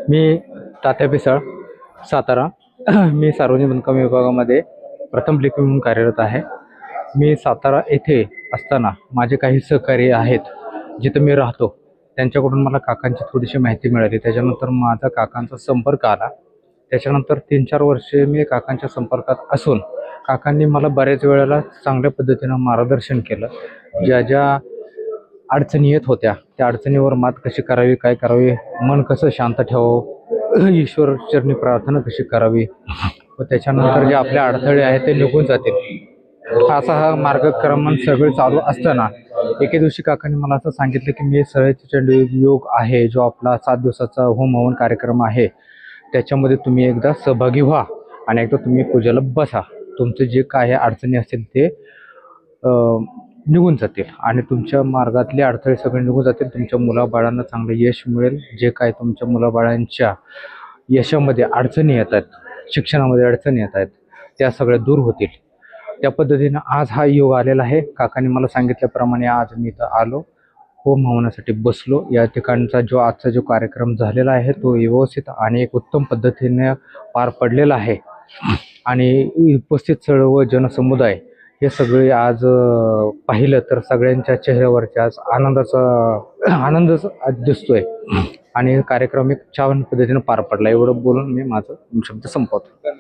मी तात्या पिसाळ, सातारा. मी सार्वजनिक बांधकाम विभागामध्ये प्रथम लेखी म्हणून कार्यरत आहे. मी सातारा येथे असताना माझे काही सहकारी आहेत, जिथं मी राहतो, त्यांच्याकडून मला काकांची थोडीशी माहिती मिळाली. त्याच्यानंतर माझा काकांचा संपर्क आला. त्याच्यानंतर 3-4 वर्षे मी काकांच्या संपर्कात असून काकांनी मला बऱ्याच वेळेला चांगल्या पद्धतीनं मार्गदर्शन केलं. ज्या ज्या अडचणी येत होत्या त्या अडचणीवर मात कशी करावी, काय करावी, मन कसं शांत ठेवावं, ईश्वर चरणी प्रार्थना कशी करावी व त्याच्यानंतर जे आपले अडथळे आहेत ते निघून जातील, हा मार्गक्रमण सगळं चालू असताना एके दिवशी काकांनी मला असं सांगितलं की मी सह्याद्री योग आहे, जो आपला 7 दिवसाचा होम हवन कार्यक्रम आहे, त्याच्यामध्ये तुम्ही एकदा सहभागी व्हा आणि एकदा तुम्ही पूजेला बसा. तुमचे जे काय अडचणी असतील ते निघून जातील आणि तुमच्या मार्गातले अडथळे सगळे निघून जातील. तुमच्या मुलाबाळांना चांगलं यश मिळेल. जे काय तुमच्या मुलाबाळांच्या यशामध्ये अडचणी येत आहेत, शिक्षणामध्ये अडचणी येत आहेत, त्या सगळ्या दूर होतील. त्या पद्धतीनं आज हा योग आलेला आहे. काकांनी मला सांगितल्याप्रमाणे आज मी इथं आलो, होम हवनासाठी बसलो. या ठिकाणचा आजचा जो कार्यक्रम झालेला आहे तो व्यवस्थित आणि एक उत्तम पद्धतीने पार पडलेला आहे आणि उपस्थित सर्व जनसमुदाय हे सगळे आज पाहिलं तर सगळ्यांच्या चेहऱ्यावरच्या आज आनंद दिसतोय आणि कार्यक्रम एक छान पद्धतीने पार पडला. एवढं बोलून मी माझं शब्द संपवतो.